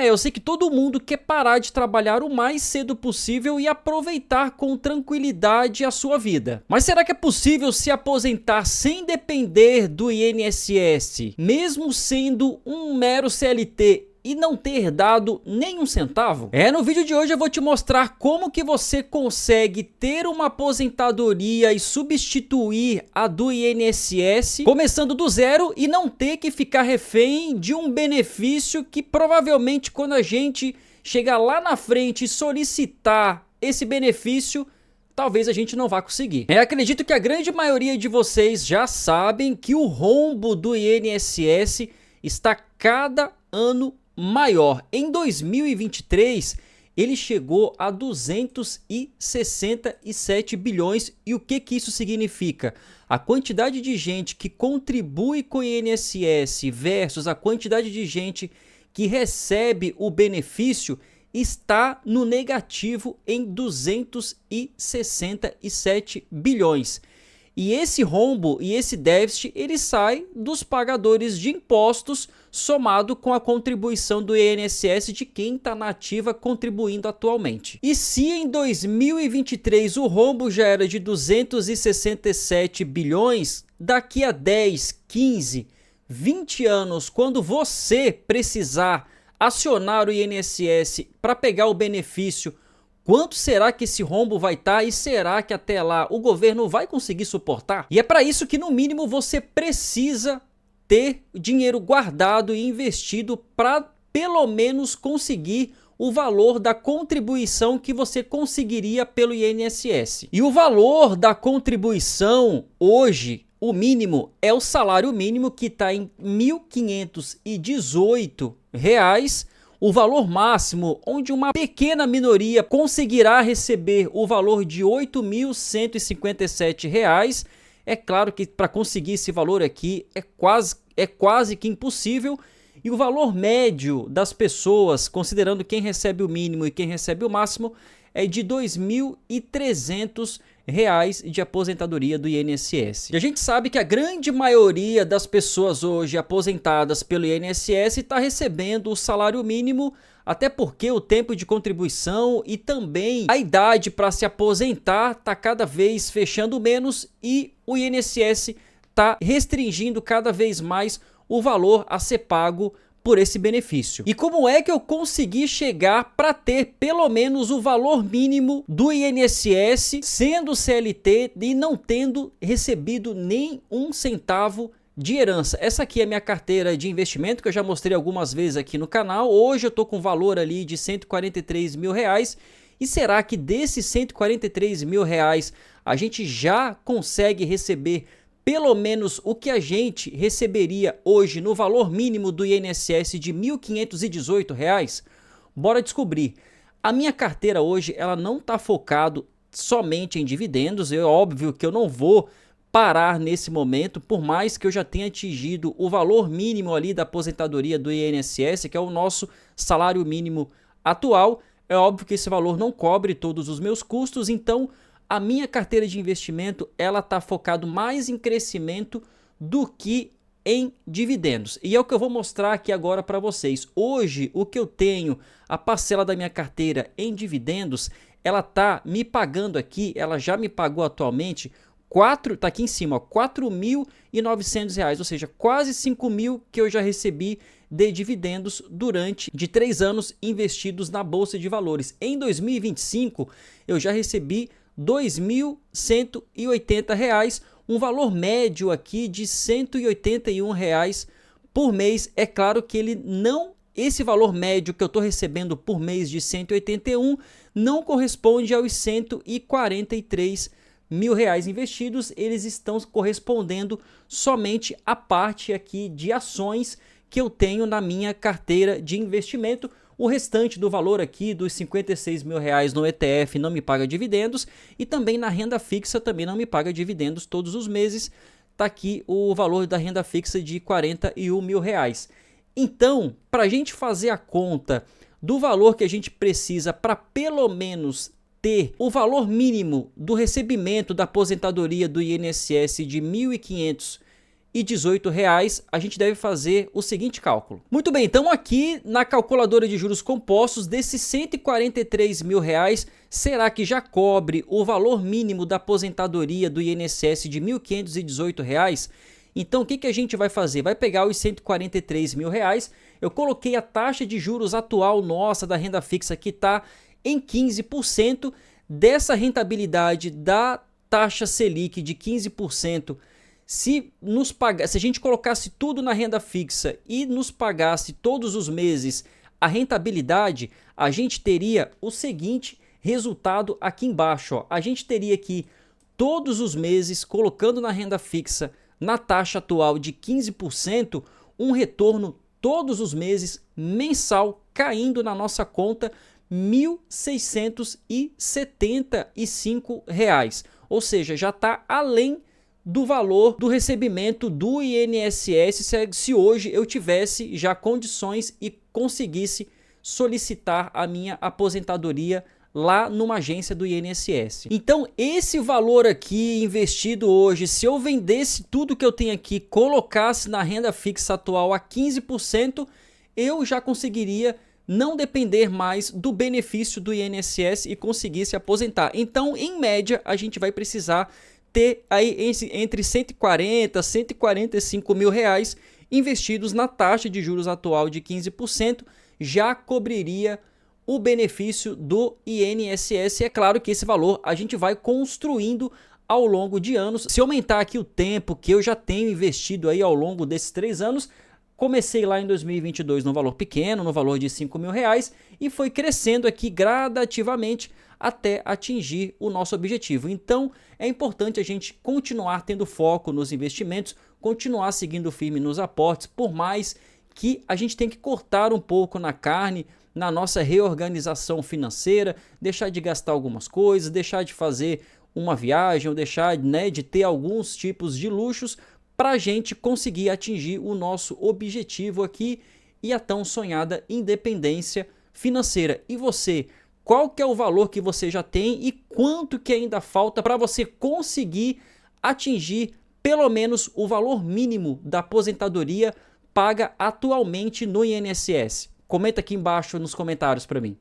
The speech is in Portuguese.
Eu sei que todo mundo quer parar de trabalhar o mais cedo possível e aproveitar com tranquilidade a sua vida. Mas será que é possível se aposentar sem depender do INSS, mesmo sendo um mero CLT e não ter dado nem um centavo? No vídeo de hoje eu vou te mostrar como que você consegue ter uma aposentadoria e substituir a do INSS, começando do zero e não ter que ficar refém de um benefício que provavelmente quando a gente chegar lá na frente e solicitar esse benefício, talvez a gente não vá conseguir. Acredito que a grande maioria de vocês já sabem que o rombo do INSS está cada ano maior. Em 2023, ele chegou a 267 bilhões. E o que isso significa? A quantidade de gente que contribui com o INSS versus a quantidade de gente que recebe o benefício está no negativo em 267 bilhões. E esse rombo e esse déficit, ele sai dos pagadores de impostos somado com a contribuição do INSS de quem está na ativa contribuindo atualmente. E se em 2023 o rombo já era de 267 bilhões, daqui a 10, 15, 20 anos, quando você precisar acionar o INSS para pegar o benefício, quanto será que esse rombo vai estar e será que até lá o governo vai conseguir suportar? E é para isso que no mínimo você precisa ter dinheiro guardado e investido para pelo menos conseguir o valor da contribuição que você conseguiria pelo INSS. E o valor da contribuição hoje, o mínimo, é o salário mínimo que está em R$ 1.518. O valor máximo, onde uma pequena minoria conseguirá receber o valor de R$ 8.157. É claro que para conseguir esse valor aqui é quase que impossível. E o valor médio das pessoas, considerando quem recebe o mínimo e quem recebe o máximo, é de R$ 2.300 de aposentadoria do INSS. E a gente sabe que a grande maioria das pessoas hoje aposentadas pelo INSS está recebendo o salário mínimo, até porque o tempo de contribuição e também a idade para se aposentar está cada vez fechando menos e o INSS está restringindo cada vez mais o valor a ser pago por esse benefício. E como é que eu consegui chegar para ter pelo menos o valor mínimo do INSS sendo CLT e não tendo recebido nem um centavo de herança? Essa aqui é a minha carteira de investimento que eu já mostrei algumas vezes aqui no canal. Hoje eu tô com valor ali de R$ 143 mil. E será que desses R$ 143 mil a gente já consegue receber pelo menos o que a gente receberia hoje no valor mínimo do INSS de R$ 1.518? Bora descobrir. A minha carteira hoje ela não está focado somente em dividendos. É óbvio que eu não vou parar nesse momento, por mais que eu já tenha atingido o valor mínimo ali da aposentadoria do INSS, que é o nosso salário mínimo atual. É óbvio que esse valor não cobre todos os meus custos, então a minha carteira de investimento ela está focado mais em crescimento do que em dividendos. E é o que eu vou mostrar aqui agora para vocês. Hoje o que eu tenho, a parcela da minha carteira em dividendos, ela está me pagando aqui, ela já me pagou atualmente, tá aqui em cima, R$ 4.900, ou seja, quase 5 mil que eu já recebi de dividendos durante de 3 anos investidos na Bolsa de Valores. Em 2025 eu já recebi R$ 2.180, um valor médio aqui de R$ 181 por mês. É claro que esse valor médio que eu estou recebendo por mês de 181 não corresponde aos 143 mil investidos. Eles estão correspondendo somente à parte aqui de ações que eu tenho na minha carteira de investimento. O restante do valor aqui dos 56 mil no ETF não me paga dividendos e também na renda fixa também não me paga dividendos todos os meses. Tá aqui o valor da renda fixa de R$ 41 mil. Então, para a gente fazer a conta do valor que a gente precisa para pelo menos ter o valor mínimo do recebimento da aposentadoria do INSS de R$ 1.500 R$518, a gente deve fazer o seguinte cálculo. Muito bem, então aqui na calculadora de juros compostos, desses R$143 mil, será que já cobre o valor mínimo da aposentadoria do INSS de R$1.518? Então o que a gente vai fazer? Vai pegar os R$143 mil, eu coloquei a taxa de juros atual nossa da renda fixa que está em 15%, dessa rentabilidade da taxa Selic de 15%, se a gente colocasse tudo na renda fixa e nos pagasse todos os meses a rentabilidade, a gente teria o seguinte resultado aqui embaixo. Ó. A gente teria que todos os meses, colocando na renda fixa na taxa atual de 15%, um retorno todos os meses mensal caindo na nossa conta R$1.675. Ou seja, já está além do valor do recebimento do INSS se hoje eu tivesse já condições e conseguisse solicitar a minha aposentadoria lá numa agência do INSS. Então esse valor aqui investido hoje, se eu vendesse tudo que eu tenho aqui, colocasse na renda fixa atual a 15%, eu já conseguiria não depender mais do benefício do INSS e conseguir se aposentar. Então, em média, a gente vai precisar ter aí entre 140 a 145 mil reais investidos na taxa de juros atual de 15%, já cobriria o benefício do INSS. E é claro que esse valor a gente vai construindo ao longo de anos. Se aumentar aqui o tempo que eu já tenho investido aí ao longo desses 3 anos, comecei lá em 2022 no valor pequeno, no valor de R$5 mil, e foi crescendo aqui gradativamente até atingir o nosso objetivo. Então é importante a gente continuar tendo foco nos investimentos, continuar seguindo firme nos aportes, por mais que a gente tenha que cortar um pouco na carne, na nossa reorganização financeira, deixar de gastar algumas coisas, deixar de fazer uma viagem, ou deixar de ter alguns tipos de luxos, para a gente conseguir atingir o nosso objetivo aqui e a tão sonhada independência financeira. E você, qual que é o valor que você já tem e quanto que ainda falta para você conseguir atingir pelo menos o valor mínimo da aposentadoria paga atualmente no INSS? Comenta aqui embaixo nos comentários para mim.